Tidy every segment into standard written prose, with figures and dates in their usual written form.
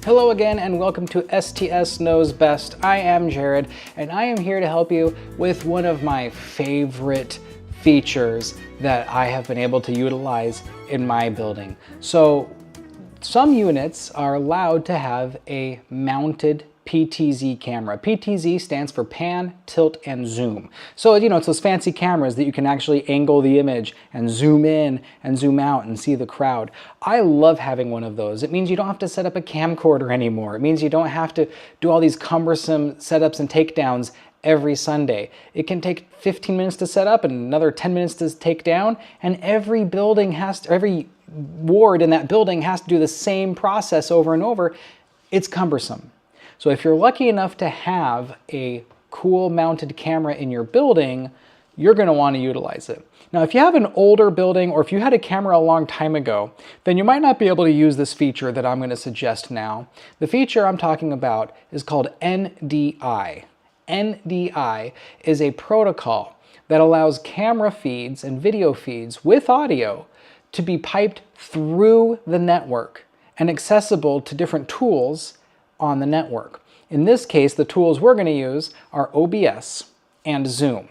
Hello again and welcome to STS Knows Best. I am Jared and I am here to help you with one of my favorite features that I have been able to utilize in my building. So some units are allowed to have a mounted PTZ camera. PTZ stands for pan, tilt, and zoom. So, it's those fancy cameras that you can actually angle the image and zoom in and zoom out and see the crowd. I love having one of those. It means you don't have to set up a camcorder anymore. It means you don't have to do all these cumbersome setups and takedowns every Sunday. It can take 15 minutes to set up and another 10 minutes to take down, and every ward in that building has to do the same process over and over. It's cumbersome. So if you're lucky enough to have a cool mounted camera in your building, you're going to want to utilize it. Now, if you have an older building or if you had a camera a long time ago, then you might not be able to use this feature that I'm going to suggest now. The feature I'm talking about is called NDI. NDI is a protocol that allows camera feeds and video feeds with audio to be piped through the network and accessible to different tools on the network. In this case, the tools we're going to use are OBS and Zoom.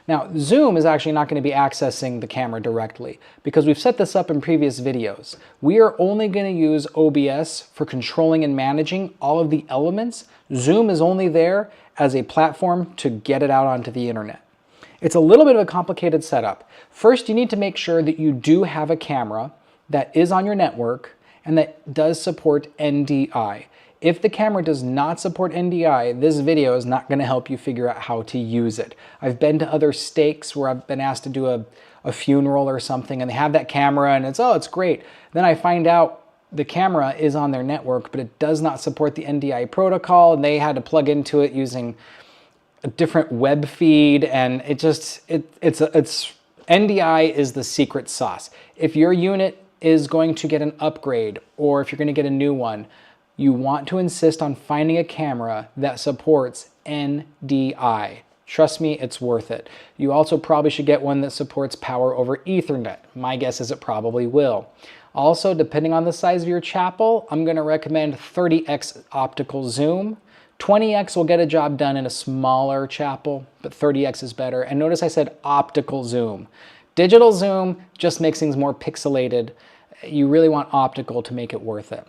Now, Zoom is actually not going to be accessing the camera directly because we've set this up in previous videos. We are only going to use OBS for controlling and managing all of the elements. Zoom is only there as a platform to get it out onto the internet. It's a little bit of a complicated setup. First, you need to make sure that you do have a camera that is on your network and that does support NDI. If the camera does not support NDI, this video is not going to help you figure out how to use it. I've been to other stakes where I've been asked to do a funeral or something and they have that camera and it's great. Then I find out the camera is on their network, but it does not support the NDI protocol and they had to plug into it using a different web feed, and NDI is the secret sauce. If your unit is going to get an upgrade or if you're going to get a new one, you want to insist on finding a camera that supports NDI. Trust me, it's worth it. You also probably should get one that supports power over Ethernet. My guess is it probably will. Also, depending on the size of your chapel, I'm going to recommend 30x optical zoom. 20x will get a job done in a smaller chapel, but 30x is better. And notice I said optical zoom. Digital zoom just makes things more pixelated. You really want optical to make it worth it.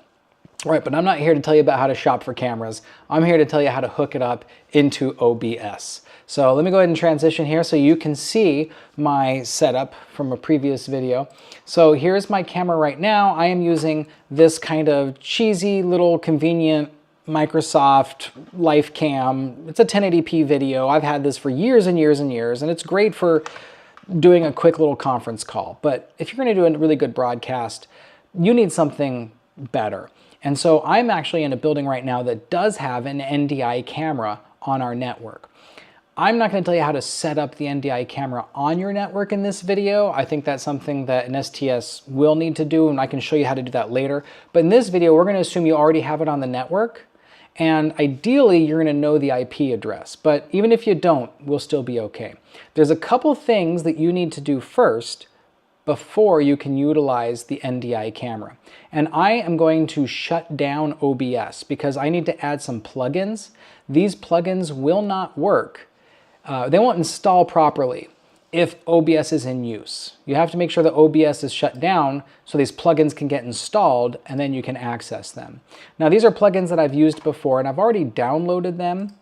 All right, but I'm not here to tell you about how to shop for cameras. I'm here to tell you how to hook it up into OBS. So let me go ahead and transition here so you can see my setup from a previous video. So here's my camera right now. I am using this kind of cheesy little convenient Microsoft LifeCam. It's a 1080p video. I've had this for years and years and years, and it's great for doing a quick little conference call. But if you're going to do a really good broadcast, you need something better. And so I'm actually in a building right now that does have an NDI camera on our network. I'm not going to tell you how to set up the NDI camera on your network in this video. I think that's something that an STS will need to do, and I can show you how to do that later. But in this video, we're going to assume you already have it on the network, and ideally you're going to know the IP address. But even if you don't, we'll still be okay. There's a couple things that you need to do first before you can utilize the NDI camera. And I am going to shut down OBS because I need to add some plugins. These plugins will not work. They won't install properly if OBS is in use. You have to make sure that OBS is shut down so these plugins can get installed and then you can access them. Now, these are plugins that I've used before and I've already downloaded them.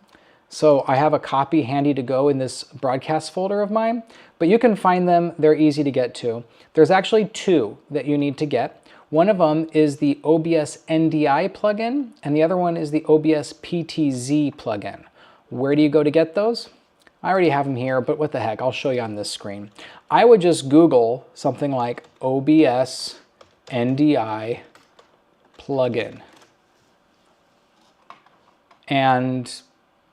So I have a copy handy to go in this broadcast folder of mine, but you can find them. They're easy to get to. There's actually two that you need to get. One of them is the OBS NDI plugin, and the other one is the OBS PTZ plugin. Where do you go to get those? I already have them here, but what the heck, I'll show you on this screen. I would just Google something like OBS NDI plugin. And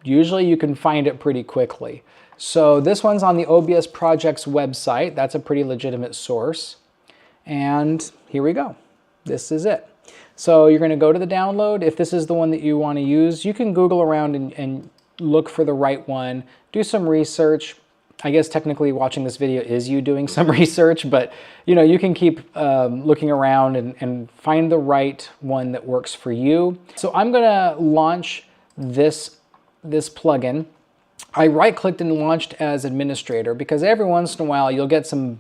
usually you can find it pretty quickly. So this one's on the OBS Project's website. That's a pretty legitimate source. And here we go. This is it. So you're going to go to the download. If this is the one that you want to use, you can Google around and look for the right one. Do some research. I guess technically watching this video is you doing some research, but you know, you can keep looking around and find the right one that works for you. So I'm gonna launch this plugin. I right-clicked and launched as administrator because every once in a while you'll get some,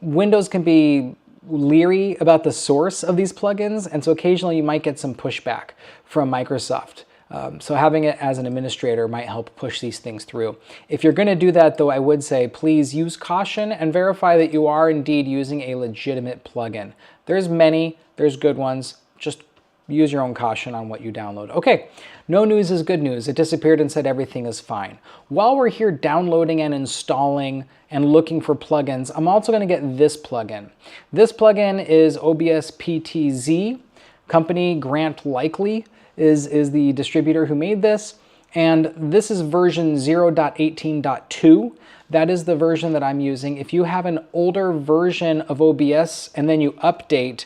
Windows can be leery about the source of these plugins, and so occasionally you might get some pushback from Microsoft. So having it as an administrator might help push these things through. If you're going to do that, though, I would say please use caution and verify that you are indeed using a legitimate plugin. There's many, there's good ones, just use your own caution on what you download. Okay, no news is good news. It disappeared and said everything is fine. While we're here downloading and installing and looking for plugins, I'm also going to get this plugin. This plugin is OBS PTZ. Company Grant Likely is the distributor who made this, and this is version 0.18.2. That is the version that I'm using. If you have an older version of OBS and then you update,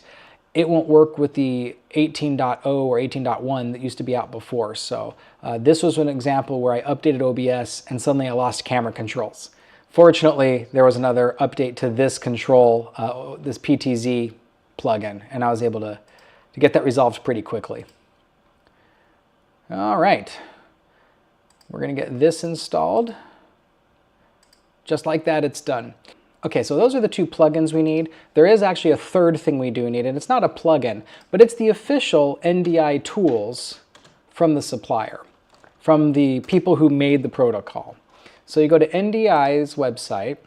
it won't work with the 18.0 or 18.1 that used to be out before. So this was an example where I updated OBS and suddenly I lost camera controls. Fortunately, there was another update to this control, this PTZ plugin, and I was able to get that resolved pretty quickly. All right, we're gonna get this installed. Just like that, it's done. Okay, so those are the two plugins we need. There is actually a third thing we do need, and it's not a plugin, but it's the official NDI tools from the supplier, from the people who made the protocol. So you go to NDI's website.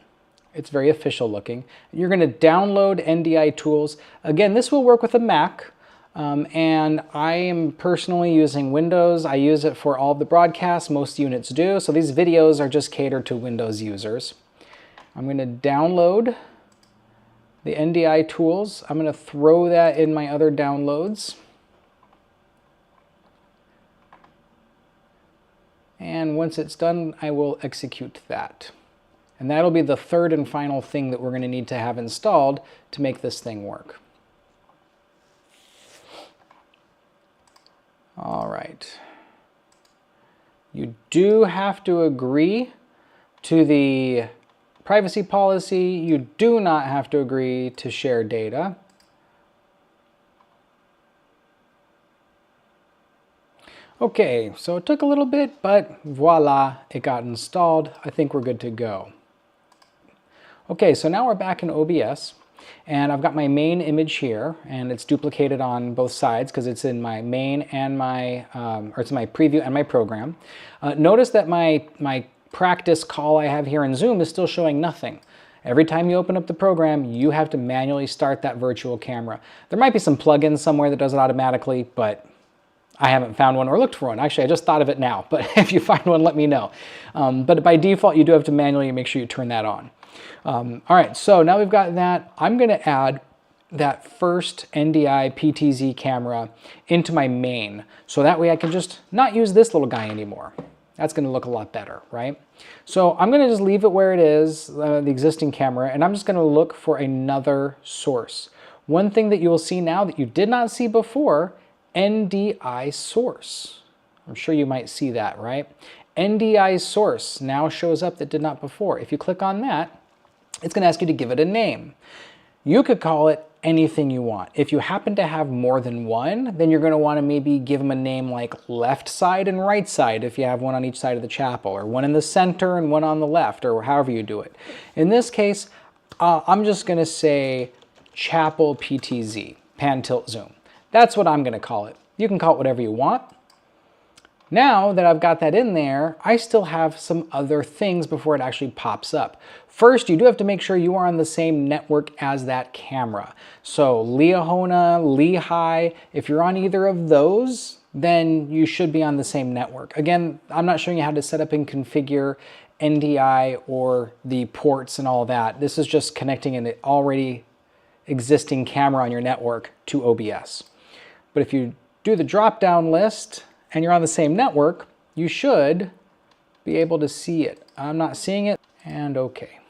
It's very official looking. You're gonna download NDI tools. Again, this will work with a Mac, and I am personally using Windows. I use it for all the broadcasts, most units do, so these videos are just catered to Windows users. I'm going to download the NDI tools. I'm going to throw that in my other downloads. And once it's done, I will execute that. And that'll be the third and final thing that we're going to need to have installed to make this thing work. All right. You do have to agree to the privacy policy. You do not have to agree to share data. Okay, so it took a little bit, but voila, it got installed. I think we're good to go. Okay, so now we're back in OBS. And I've got my main image here, and it's duplicated on both sides because it's in my main and my, or it's my preview and my program. Notice that my practice call I have here in Zoom is still showing nothing. Every time you open up the program, you have to manually start that virtual camera. There might be some plugin somewhere that does it automatically, but I haven't found one or looked for one. Actually, I just thought of it now, but if you find one, let me know. But by default, you do have to manually make sure you turn that on. All right, so now we've got that. I'm going to add that first NDI PTZ camera into my main, so that way I can just not use this little guy anymore. That's going to look a lot better, right? So I'm going to just leave it where it is, the existing camera, and I'm just going to look for another source. One thing that you will see now that you did not see before, NDI source. I'm sure you might see that, right? NDI source now shows up that did not before. If you click on that, it's going to ask you to give it a name. You could call it anything you want. If you happen to have more than one, then you're going to want to maybe give them a name like left side and right side if you have one on each side of the chapel, or one in the center and one on the left, or however you do it. In this case, I'm just going to say chapel PTZ, pan tilt zoom. That's what I'm going to call it. You can call it whatever you want. Now that I've got that in there, I still have some other things before it actually pops up. First, you do have to make sure you are on the same network as that camera. So Liahona, Lehigh, if you're on either of those, then you should be on the same network. Again, I'm not showing you how to set up and configure NDI or the ports and all that. This is just connecting an already existing camera on your network to OBS. But if you do the drop-down list and you're on the same network, you should be able to see it. I'm not seeing it, and okay.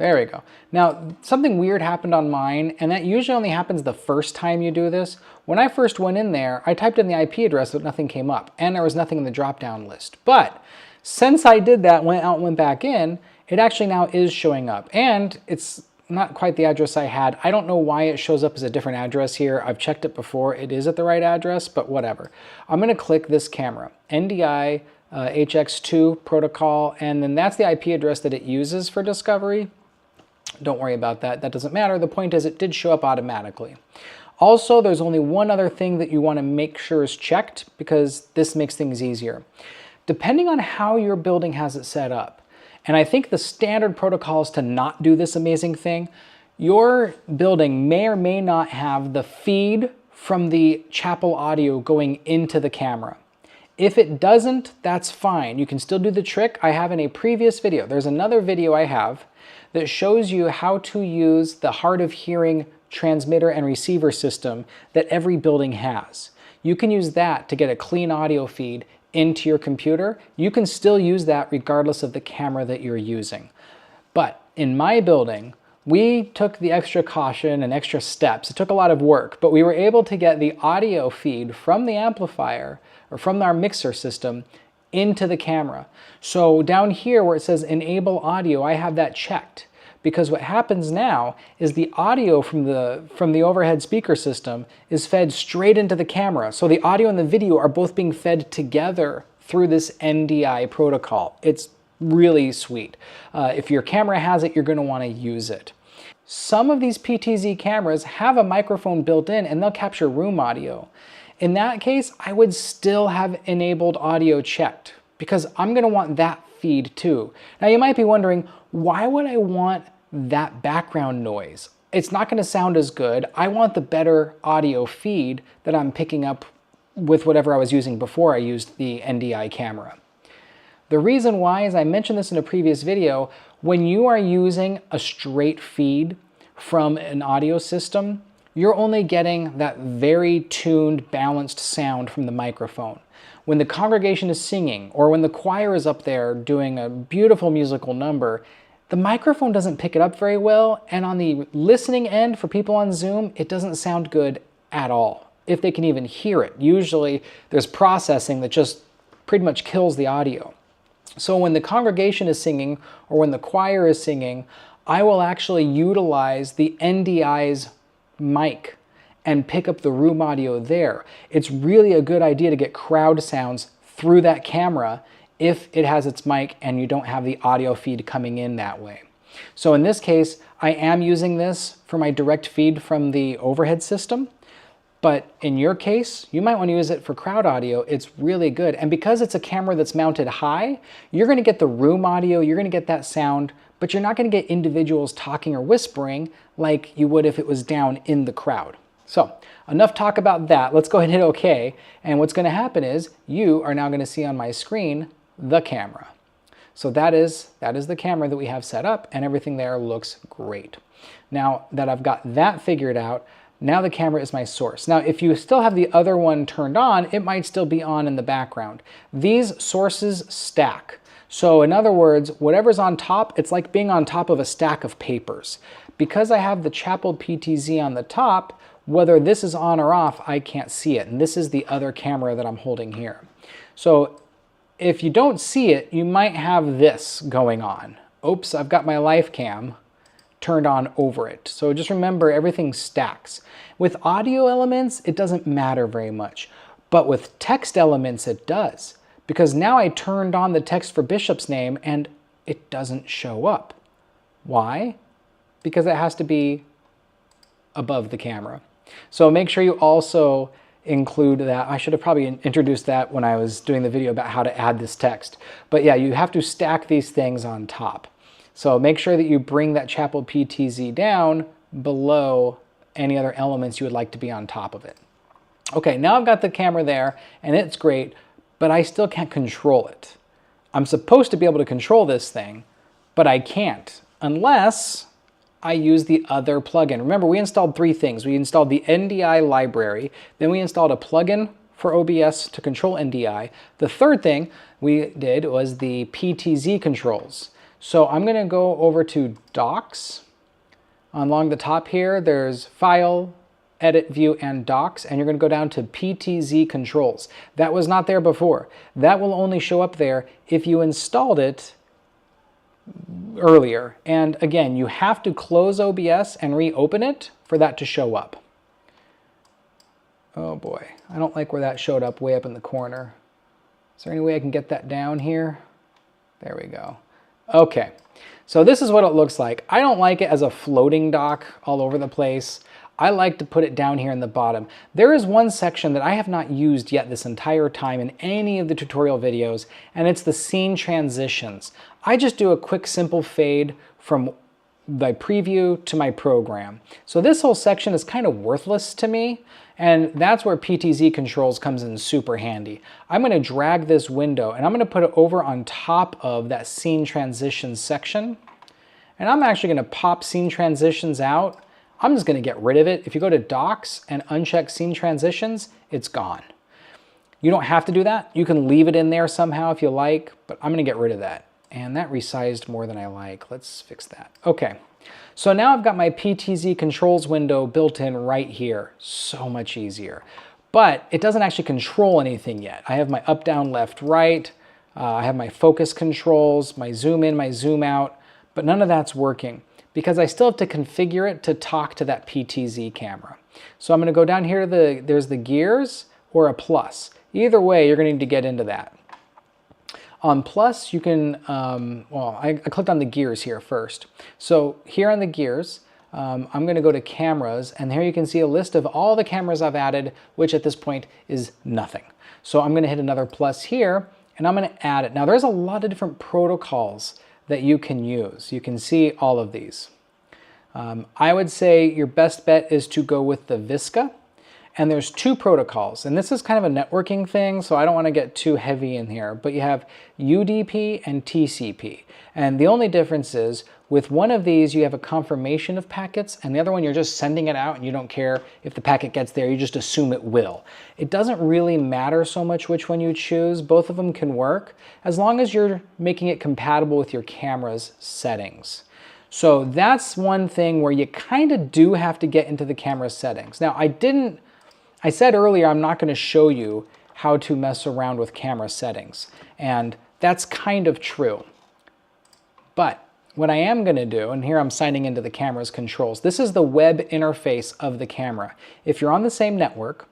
There we go. Now, something weird happened on mine, and that usually only happens the first time you do this. When I first went in there, I typed in the IP address, but nothing came up, and there was nothing in the drop-down list. But since I did that, went out and went back in, it actually now is showing up, and it's not quite the address I had. I don't know why it shows up as a different address here. I've checked it before. It is at the right address, but whatever. I'm going to click this camera, NDI HX2 protocol, and then that's the IP address that it uses for discovery. Don't worry about that. That doesn't matter. The point is it did show up automatically. Also, there's only one other thing that you want to make sure is checked because this makes things easier. Depending on how your building has it set up, and I think the standard protocol is to not do this amazing thing, your building may or may not have the feed from the chapel audio going into the camera. If it doesn't, that's fine. You can still do the trick I have in a previous video. There's another video I have that shows you how to use the hard of hearing transmitter and receiver system that every building has. You can use that to get a clean audio feed into your computer. You can still use that regardless of the camera that you're using. But in my building, we took the extra caution and extra steps. It took a lot of work, but we were able to get the audio feed from the amplifier or from our mixer system into the camera. So down here where it says enable audio, I have that checked because what happens now is the audio from the overhead speaker system is fed straight into the camera. So the audio and the video are both being fed together through this NDI protocol. It's really sweet. If your camera has it, you're going to want to use it. Some of these PTZ cameras have a microphone built in and they'll capture room audio. In that case, I would still have enabled audio checked because I'm going to want that feed too. Now you might be wondering, why would I want that background noise? It's not going to sound as good. I want the better audio feed that I'm picking up with whatever I was using before I used the NDI camera. The reason why, as I mentioned this in a previous video, when you are using a straight feed from an audio system, you're only getting that very tuned, balanced sound from the microphone. When the congregation is singing or when the choir is up there doing a beautiful musical number, the microphone doesn't pick it up very well, and on the listening end for people on Zoom, it doesn't sound good at all, if they can even hear it. Usually there's processing that just pretty much kills the audio. So when the congregation is singing or when the choir is singing, I will actually utilize the NDI's mic and pick up the room audio there. It's really a good idea to get crowd sounds through that camera if it has its mic and you don't have the audio feed coming in that way. So in this case, I am using this for my direct feed from the overhead system, but in your case, you might want to use it for crowd audio. It's really good. And because it's a camera that's mounted high, you're going to get the room audio, you're going to get that sound, but you're not going to get individuals talking or whispering like you would if it was down in the crowd. So enough talk about that. Let's go ahead and hit OK. And what's going to happen is you are now going to see on my screen the camera. So that is the camera that we have set up, and everything there looks great. Now that I've got that figured out, now the camera is my source. Now if you still have the other one turned on, it might still be on in the background. These sources stack. So in other words, whatever's on top, it's like being on top of a stack of papers. Because I have the Chapel PTZ on the top, whether this is on or off, I can't see it. And this is the other camera that I'm holding here. So if you don't see it, you might have this going on. Oops, I've got my live cam turned on over it. So just remember, everything stacks. With audio elements, it doesn't matter very much. But with text elements, it does. Because now I turned on the text for Bishop's name and it doesn't show up. Why? Because it has to be above the camera. So make sure you also include that. I should have probably introduced that when I was doing the video about how to add this text. But yeah, you have to stack these things on top. So make sure that you bring that Chapel PTZ down below any other elements you would like to be on top of it. Okay, now I've got the camera there and it's great, but I still can't control it. I'm supposed to be able to control this thing, but I can't unless I use the other plugin. Remember, we installed three things. We installed the NDI library, then we installed a plugin for OBS to control NDI. The third thing we did was the PTZ controls. So I'm going to go over to Docs. Along the top here, there's File, Edit, View, and Docs, and you're going to go down to PTZ Controls. That was not there before. That will only show up there if you installed it earlier. And again, you have to close OBS and reopen it for that to show up. Oh boy, I don't like where that showed up way up in the corner. Is there any way I can get that down here? There we go. Okay, so this is what it looks like. I don't like it as a floating dock all over the place. I like to put it down here in the bottom. There is one section that I have not used yet this entire time in any of the tutorial videos, and it's the scene transitions. I just do a quick simple fade from my preview to my program. So this whole section is kind of worthless to me, and that's where PTZ Controls comes in super handy. I'm going to drag this window and I'm going to put it over on top of that scene transitions section. And I'm actually going to pop scene transitions out. I'm just going to get rid of it. If you go to Docs and uncheck scene transitions, it's gone. You don't have to do that. You can leave it in there somehow if you like, but I'm going to get rid of that. And that resized more than I like. Let's fix that. Okay. So now I've got my PTZ Controls window built in right here. So much easier. But it doesn't actually control anything yet. I have my up, down, left, right. I have my focus controls, my zoom in, my zoom out, but none of that's working because I still have to configure it to talk to that PTZ camera. So I'm going to go down here to there's the gears or a plus. Either way, you're going to need to get into that. On plus, you can, well, I clicked on the gears here first. So here on the gears, I'm going to go to cameras, and here you can see a list of all the cameras I've added, which at this point is nothing. So I'm going to hit another plus here, and I'm going to add it. Now there's a lot of different protocols that you can use. You can see all of these. I would say your best bet is to go with the Visca. And there's two protocols, and this is kind of a networking thing, so I don't want to get too heavy in here, but you have UDP and TCP. And the only difference is with one of these, you have a confirmation of packets, and the other one, you're just sending it out and you don't care if the packet gets there, you just assume it will. It doesn't really matter so much which one you choose. Both of them can work as long as you're making it compatible with your camera's settings. So that's one thing where you kind of do have to get into the camera settings. Now, I said earlier I'm not going to show you how to mess around with camera settings, and that's kind of true. But what I am going to do, and here I'm signing into the camera's controls, this is the web interface of the camera. If you're on the same network,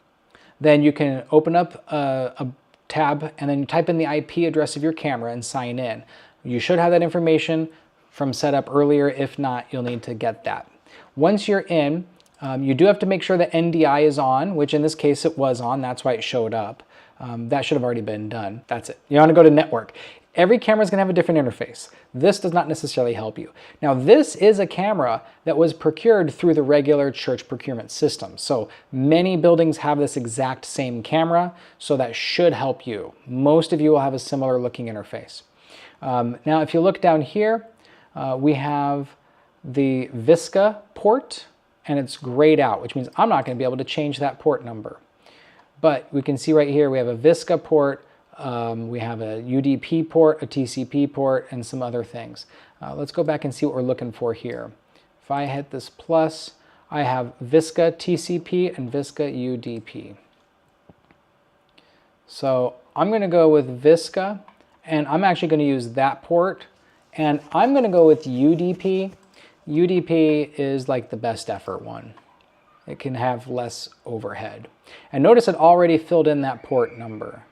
then you can open up a tab and then you type in the IP address of your camera and sign in. You should have that information from setup earlier. If not, you'll need to get that. Once you're in, you do have to make sure that NDI is on, which in this case it was on, that's why it showed up. That should have already been done. That's it. You want to go to network. Every camera is going to have a different interface. This does not necessarily help you. Now this is a camera that was procured through the regular church procurement system. So many buildings have this exact same camera, so that should help you. Most of you will have a similar looking interface. Now if you look down here, we have the Visca port, and it's grayed out, which means I'm not going to be able to change that port number. But we can see right here we have a Visca port, we have a UDP port, a TCP port, and some other things. Let's go back and see what we're looking for here. If I hit this plus, I have Visca TCP and Visca UDP. So I'm going to go with Visca, and I'm actually going to use that port, and I'm going to go with UDP. UDP is like the best effort one. It can have less overhead. And notice it already filled in that port number,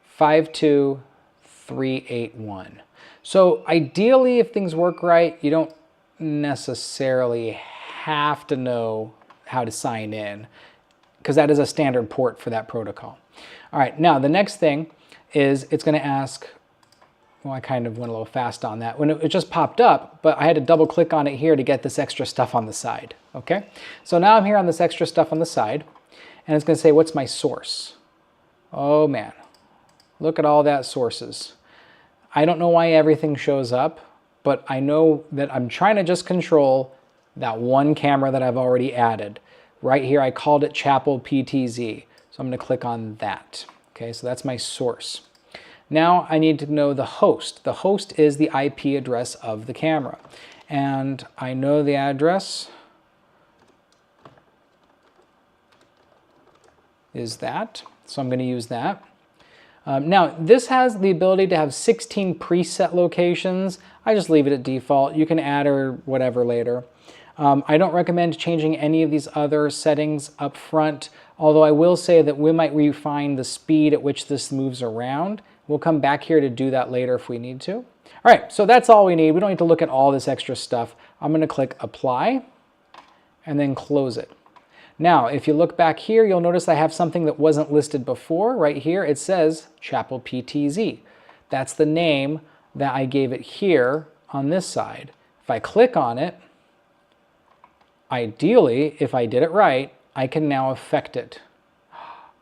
52381. So ideally, if things work right, you don't necessarily have to know how to sign in, because that is a standard port for that protocol. All right, now the next thing is it's going to ask, well, I kind of went a little fast on that. When it just popped up, but I had to double click on it here to get this extra stuff on the side, okay? So now I'm here on this extra stuff on the side, and it's gonna say, what's my source? Oh man, look at all that sources. I don't know why everything shows up, but I know that I'm trying to just control that one camera that I've already added. Right here, I called it Chapel PTZ, so I'm gonna click on that. Okay, so that's my source. Now I need to know the host. The host is the IP address of the camera. And I know the address is that, so I'm going to use that. Now, this has the ability to have 16 preset locations. I just leave it at default. You can add or whatever later. I don't recommend changing any of these other settings up front, although I will say that we might refine the speed at which this moves around. We'll come back here to do that later if we need to. All right, so that's all we need. We don't need to look at all this extra stuff. I'm going to click Apply and then close it. Now, if you look back here, you'll notice I have something that wasn't listed before. Right here, it says Chapel PTZ. That's the name that I gave it here on this side. If I click on it, ideally, if I did it right, I can now affect it.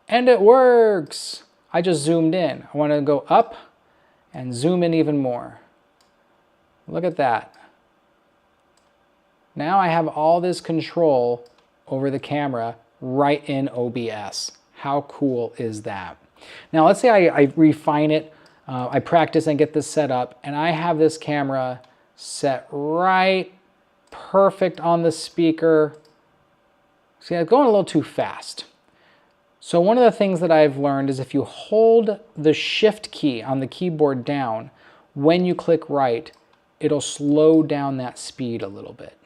And it works! I just zoomed in. I want to go up and zoom in even more. Look at that. Now I have all this control over the camera right in OBS. How cool is that? Now let's say I refine it, I practice and get this set up, and I have this camera set right perfect on the speaker. See, I'm going a little too fast. So one of the things that I've learned is if you hold the Shift key on the keyboard down, when you click right, it'll slow down that speed a little bit.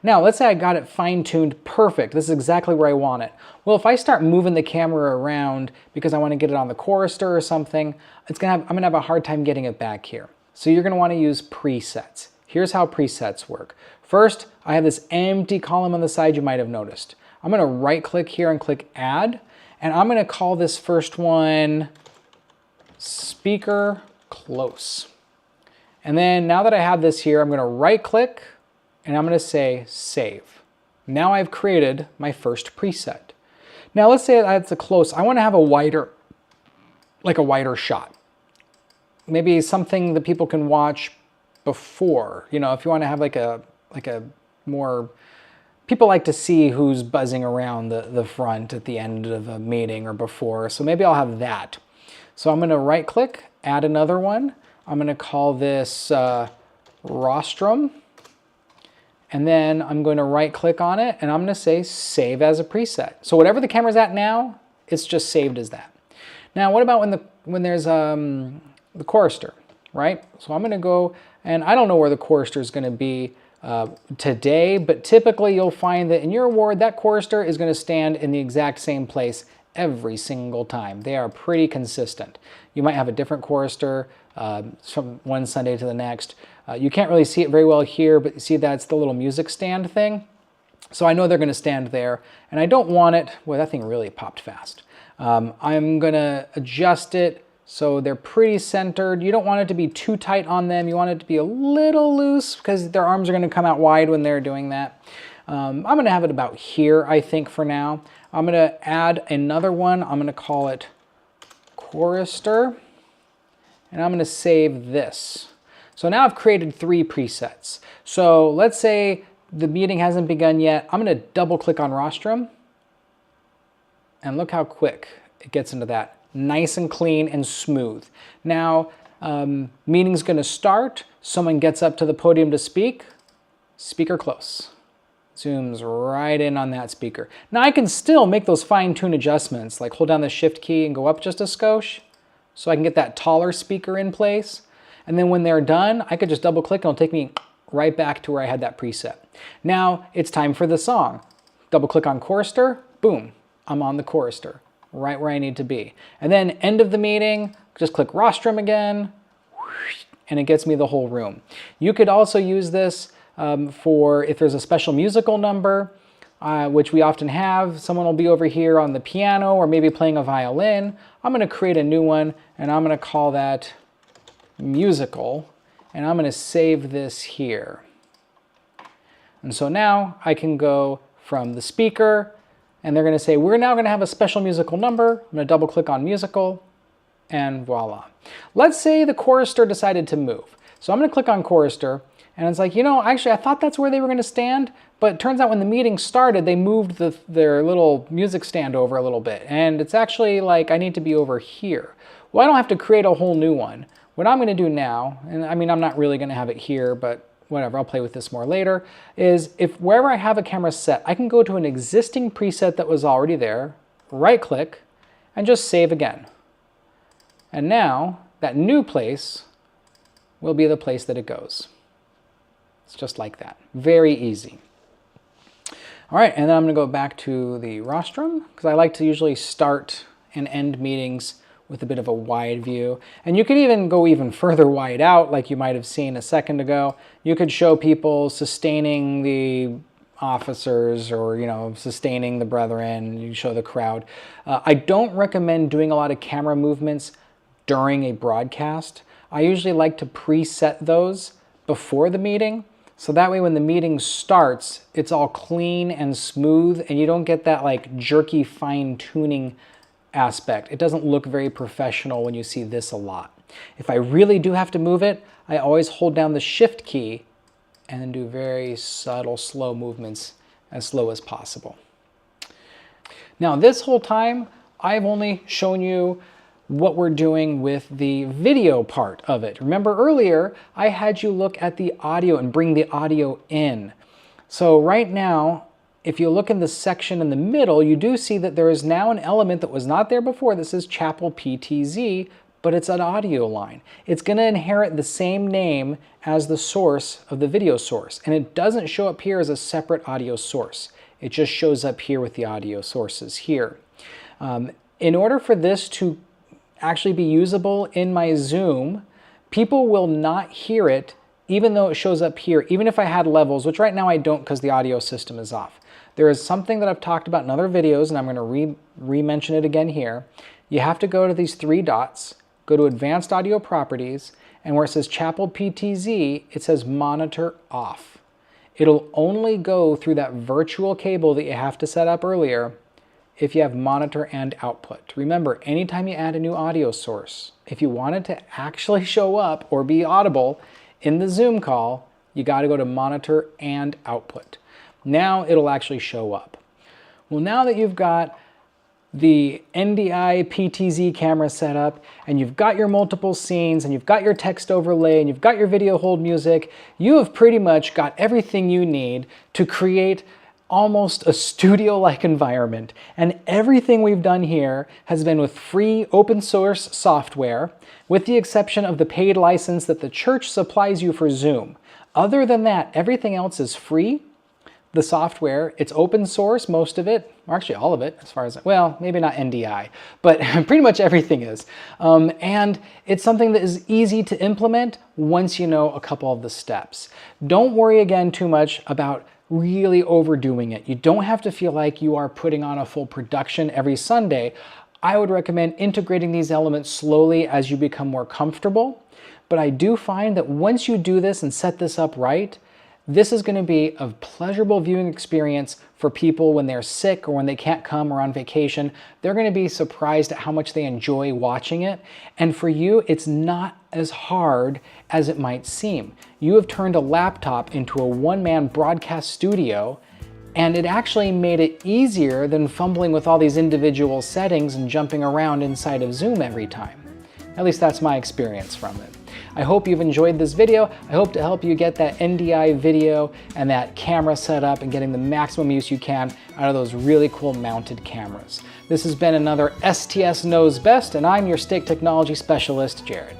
Now, let's say I got it fine-tuned perfect. This is exactly where I want it. Well, if I start moving the camera around because I want to get it on the chorister or something, I'm gonna have a hard time getting it back here. So you're gonna want to use presets. Here's how presets work. First, I have this empty column on the side you might have noticed. I'm gonna right-click here and click Add, and I'm gonna call this first one Speaker Close. And then now that I have this here, I'm gonna right-click, and I'm going to say Save. Now I've created my first preset. Now let's say that's a close. I want to have a wider, like a wider shot. Maybe something that people can watch before. You know, if you want to have like a more, people like to see who's buzzing around the front at the end of a meeting or before. So maybe I'll have that. So I'm going to right click, add another one. I'm going to call this Rostrum. And then I'm going to right click on it and I'm going to say save as a preset. So whatever the camera's at now, it's just saved as that. Now what about when there's the chorister, right? So I'm going to go, and I don't know where the chorister is going to be today, but typically you'll find that in your award, that chorister is going to stand in the exact same place every single time. They are pretty consistent. You might have a different chorister from one Sunday to the next. You can't really see it very well here, but you see that's the little music stand thing. So I know they're going to stand there, and I don't want it, well, that thing really popped fast. I'm going to adjust it so they're pretty centered. You don't want it to be too tight on them. You want it to be a little loose because their arms are going to come out wide when they're doing that. I'm going to have it about here, I think, for now. I'm going to add another one. I'm going to call it Chorister, and I'm going to save this. So now I've created 3 presets. So let's say the meeting hasn't begun yet. I'm going to double click on Rostrum, and look how quick it gets into that. Nice and clean and smooth. Now, meeting's going to start. Someone gets up to the podium to speak. Speaker close. Zooms right in on that speaker. Now I can still make those fine-tune adjustments, like hold down the Shift key and go up just a skosh, so I can get that taller speaker in place. And then when they're done, I could just double click and it'll take me right back to where I had that preset. Now it's time for the song. Double click on Chorister, boom, I'm on the chorister, right where I need to be. And then end of the meeting, just click Rostrum again, and it gets me the whole room. You could also use this for if there's a special musical number, which we often have. Someone will be over here on the piano or maybe playing a violin. I'm going to create a new one, and I'm going to call that Musical, and I'm going to save this here. And so now I can go from the speaker, and they're going to say, we're now going to have a special musical number. I'm going to double click on Musical, and voila. Let's say the chorister decided to move. So I'm going to click on Chorister, and it's like, you know, actually I thought that's where they were going to stand, but it turns out when the meeting started, they moved their little music stand over a little bit, and it's actually like I need to be over here. Well, I don't have to create a whole new one. What I'm going to do now, and I mean, I'm not really going to have it here, but whatever, I'll play with this more later, is if wherever I have a camera set, I can go to an existing preset that was already there, right click, and just save again. And now that new place will be the place that it goes. It's just like that. Very easy. All right, and then I'm going to go back to the rostrum because I like to usually start and end meetings with a bit of a wide view. And you could even go even further wide out like you might have seen a second ago. You could show people sustaining the officers or, you know, sustaining the brethren. You show the crowd. I don't recommend doing a lot of camera movements during a broadcast. I usually like to preset those before the meeting. So that way when the meeting starts, it's all clean and smooth and you don't get that like jerky fine tuning aspect. It doesn't look very professional when you see this a lot. If I really do have to move it, I always hold down the shift key and then do very subtle, slow movements, as slow as possible. Now this whole time, I've only shown you what we're doing with the video part of it. Remember earlier, I had you look at the audio and bring the audio in. So right now, if you look in the section in the middle, you do see that there is now an element that was not there before. This is Chapel PTZ, but it's an audio line. It's going to inherit the same name as the source of the video source, and it doesn't show up here as a separate audio source. It just shows up here with the audio sources here. In order for this to actually be usable in my Zoom, people will not hear it even though it shows up here, even if I had levels, which right now I don't because the audio system is off. There is something that I've talked about in other videos, and I'm going to re-mention it again here. You have to go to these three dots, go to Advanced Audio Properties, and where it says Chapel PTZ, it says Monitor Off. It'll only go through that virtual cable that you have to set up earlier if you have monitor and output. Remember, anytime you add a new audio source, if you want it to actually show up or be audible in the Zoom call, you got to go to monitor and output. Now it'll actually show up. Well, now that you've got the NDI PTZ camera set up and you've got your multiple scenes and you've got your text overlay and you've got your video hold music, you have pretty much got everything you need to create almost a studio-like environment. And everything we've done here has been with free open source software, with the exception of the paid license that the church supplies you for Zoom. Other than that, everything else is free. The software, it's open source, most of it, or actually all of it, as far as, well, maybe not NDI, but pretty much everything is. And it's something that is easy to implement once you know a couple of the steps. Don't worry again too much about really overdoing it. You don't have to feel like you are putting on a full production every Sunday. I would recommend integrating these elements slowly as you become more comfortable. But I do find that once you do this and set this up right, this is going to be a pleasurable viewing experience for people when they're sick or when they can't come or on vacation. They're going to be surprised at how much they enjoy watching it. And for you, it's not as hard as it might seem. You have turned a laptop into a one-man broadcast studio, and it actually made it easier than fumbling with all these individual settings and jumping around inside of Zoom every time. At least that's my experience from it. I hope you've enjoyed this video. I hope to help you get that NDI video and that camera set up and getting the maximum use you can out of those really cool mounted cameras. This has been another STS Knows Best, and I'm your Steak Technology Specialist, Jared.